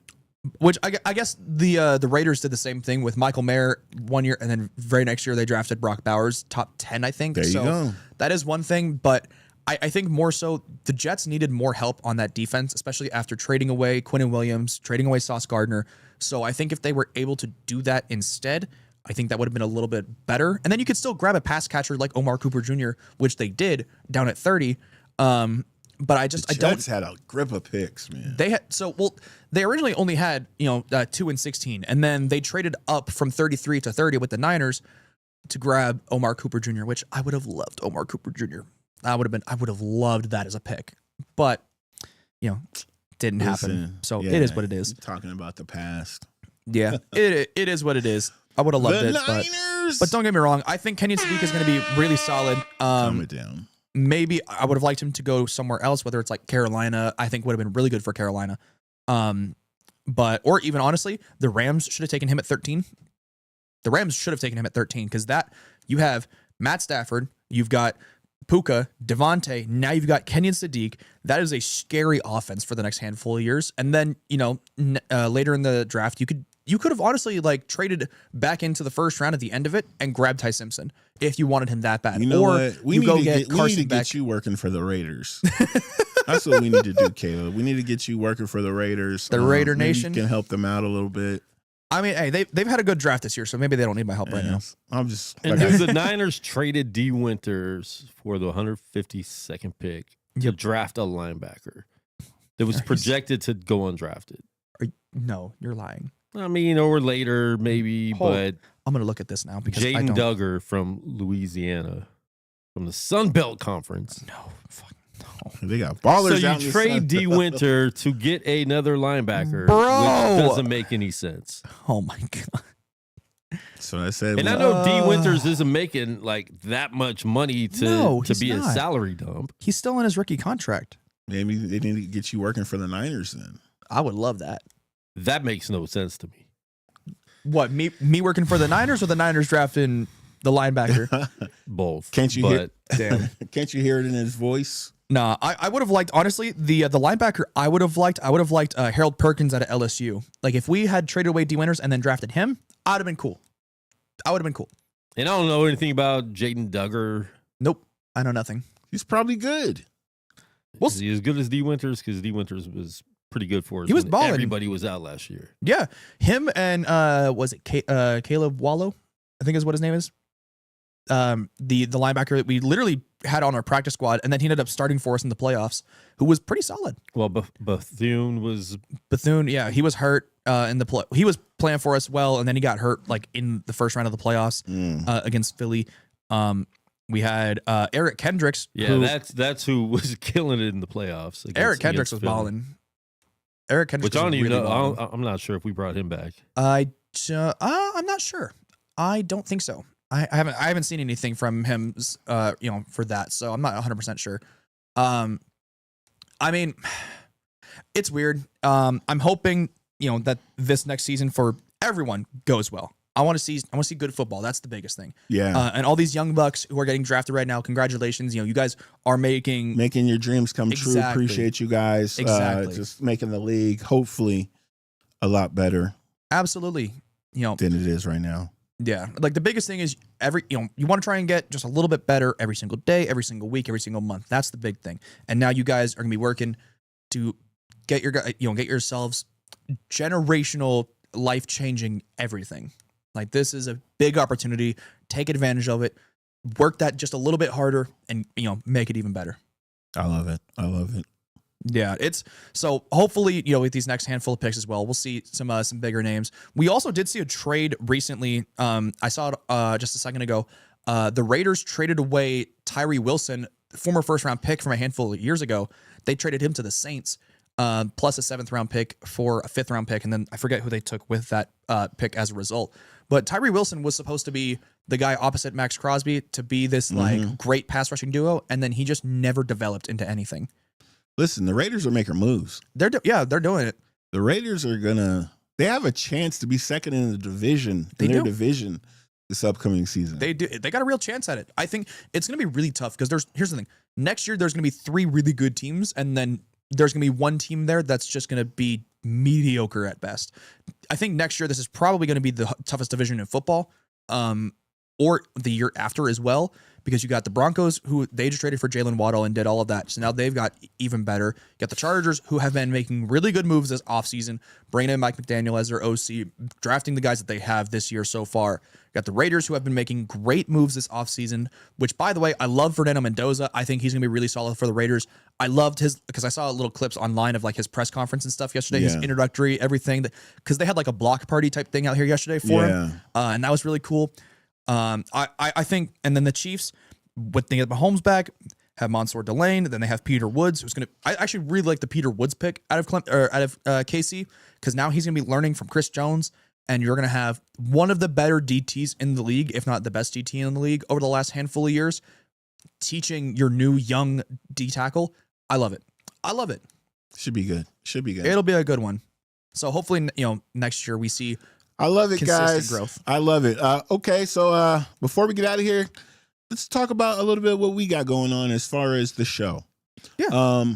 Which I guess the Raiders did the same thing with Michael Mayer 1 year, and then very next year they drafted Brock Bowers, top 10, I think. There you go. That is one thing, but I think more so the Jets needed more help on that defense, especially after trading away Quinnen Williams, trading away Sauce Gardner. So I think if they were able to do that instead, I think that would have been a little bit better. And then you could still grab a pass catcher like Omar Cooper Jr., which they did down at 30. But I don't. Jets had a grip of picks, man. They originally only had 2 and 16, and then they traded up from 33 to 30 with the Niners to grab Omar Cooper Jr., which I would have loved Omar Cooper Jr. I would have loved that as a pick, but didn't happen. So yeah, it is what it is. Talking about the past. Yeah, it is what it is. I would have loved it, but don't get me wrong. I think Kenyon Sadiq is going to be really solid. Calm it down. Maybe I would have liked him to go somewhere else, whether it's like Carolina. I think would have been really good for Carolina. Or even honestly, the Rams should have taken him at 13. The Rams should have taken him at 13 because that you have Matt Stafford, you've got Puka, Devontae, now you've got Kenyon Sadiq. That is a scary offense for the next handful of years. And then, later in the draft, you could have honestly like traded back into the first round at the end of it and grabbed Ty Simpson if you wanted him that bad. You know or what? We need to get you working for the Raiders. That's what we need to do, Caleb. We need to get you working for the Raiders. The Raider maybe Nation. You can help them out a little bit. I mean, hey, they've had a good draft this year, so maybe they don't need my help right now. I'm just. And the Niners traded D. Winters for the 152nd pick to draft a linebacker that was projected to go undrafted. No, you're lying. I mean, or later maybe, but I'm gonna look at this now because Jaden Duggar from Louisiana, from the Sun Belt Conference. No, fuck no. They got ballers. So you trade D. Winter to get another linebacker, Bro. which doesn't make any sense. Oh my god. So I said, And I know D. Winters isn't making like that much money to be a salary dump. He's still in his rookie contract. maybe they need to get you working for the Niners then. I would love that. That makes no sense to me. What, me working for the Niners or the Niners drafting the linebacker? Both. Can't you hear? Damn. Can't you hear it in his voice? Nah, I would have liked, honestly, the linebacker I would have liked Harold Perkins out of LSU. Like if we had traded away D. Winters and then drafted him, I'd have been cool. I would have been cool. And I don't know anything about Jaden Duggar. Nope. I know nothing. He's probably good. Is he as good as D. Winters? Because D. Winters was pretty good for us. He was when balling. Everybody was out last year. Yeah. Him and was it Caleb Wallow? I think is what his name is. The linebacker that we literally had on our practice squad, and then he ended up starting for us in the playoffs, who was pretty solid. Well, Bethune was... Bethune, yeah, he was hurt in the play. He was playing for us well, and then he got hurt like in the first round of the playoffs against Philly. We had Eric Kendricks. Yeah, that's who was killing it in the playoffs. Eric Kendricks was balling. Eric Kendricks, which I don't even really know. I'm not sure if we brought him back. I'm not sure. I don't think so. I haven't seen anything from him, for that, so I'm not 100% sure. I mean, it's weird. I'm hoping that this next season for everyone goes well. I want to see good football. That's the biggest thing. Yeah. And all these young bucks who are getting drafted right now, congratulations. You guys are making your dreams come true. Appreciate you guys. Exactly. Just making the league hopefully a lot better. Absolutely. Than it is right now. Yeah. Like the biggest thing is you want to try and get just a little bit better every single day, every single week, every single month. That's the big thing. And now you guys are going to be working to get yourselves generational, life-changing everything. Like this is a big opportunity. Take advantage of it. Work that just a little bit harder and make it even better. I love it. Yeah, it's so hopefully, with these next handful of picks as well, we'll see some bigger names. We also did see a trade recently. I saw it just a second ago. The Raiders traded away Tyree Wilson former first round pick from a handful of years ago. They traded him to the Saints, plus a 7th round pick for a 5th round pick. And then I forget who they took with that pick as a result. But Tyree Wilson was supposed to be the guy opposite Max Crosby to be this like great pass rushing duo. And then he just never developed into anything. Listen, the Raiders are making moves. They're doing it. The Raiders are they have a chance to be second in the division, their division this upcoming season. They do. They got a real chance at it. I think it's going to be really tough because here's the thing. Next year, there's going to be 3 really good teams, and then there's going to be one team there that's just going to be mediocre at best. I think next year, this is probably going to be the toughest division in football, or the year after as well, because you got the Broncos, who they just traded for Jalen Waddle and did all of that. So now they've got even better. You got the Chargers, who have been making really good moves this offseason, bringing in Mike McDaniel as their OC, drafting the guys that they have this year so far. You got the Raiders, who have been making great moves this offseason, which, by the way, I love Fernando Mendoza. I think he's going to be really solid for the Raiders. I loved because I saw little clips online of like his press conference and stuff yesterday, his introductory, everything, because they had like a block party type thing out here yesterday for him. And that was really cool. I think, and then the Chiefs, with they get Mahomes back, have Mansour Delane, then they have Peter Woods, who's I actually really like the Peter Woods pick out of KC, because now he's gonna be learning from Chris Jones, and you're gonna have one of the better DTs in the league, if not the best DT in the league over the last handful of years, teaching your new young D tackle. I love it. Should be good. It'll be a good one. So hopefully, next year we see. I love it, guys. Growth. I love it. Okay, so before we get out of here, let's talk about a little bit what we got going on as far as the show. Yeah.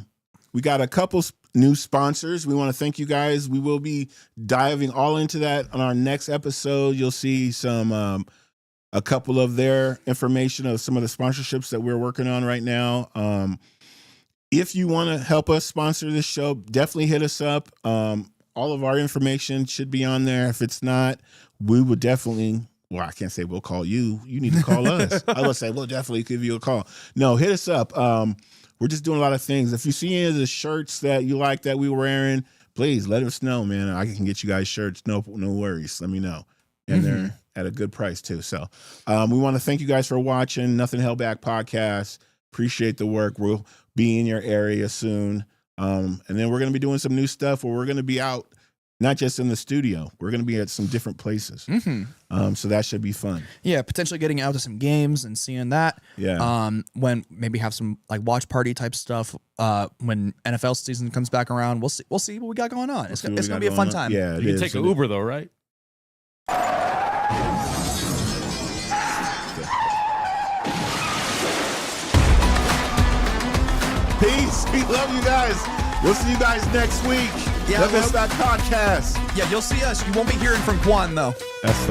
We got a couple new sponsors. We want to thank you guys. We will be diving all into that on our next episode. You'll see a couple of their information of some of the sponsorships that we're working on right now. If you want to help us sponsor this show, definitely hit us up. All of our information should be on there. If it's not, we would definitely, well, I can't say we'll call you. You need to call us. I would say we'll definitely give you a call. No, hit us up. We're just doing a lot of things. If you see any of the shirts that you like that we were wearing, please let us know, man. I can get you guys shirts. No worries. Let me know. And they're at a good price too. So we want to thank you guys for watching Nothing Held Back podcast. Appreciate the work. We'll be in your area soon. And then we're going to be doing some new stuff where we're going to be out, not just in the studio. We're going to be at some different places. So that should be fun. Yeah, potentially getting out to some games and seeing that. Yeah. When maybe have some like watch party type stuff. When NFL season comes back around, we'll see what we got going on. It's going to be a fun time. Yeah, you can take an Uber though, right? Peace. We love you guys. We'll see you guys next week. Yeah, Nothing Held Back podcast. Yeah, you'll see us. You won't be hearing from Quan though. That's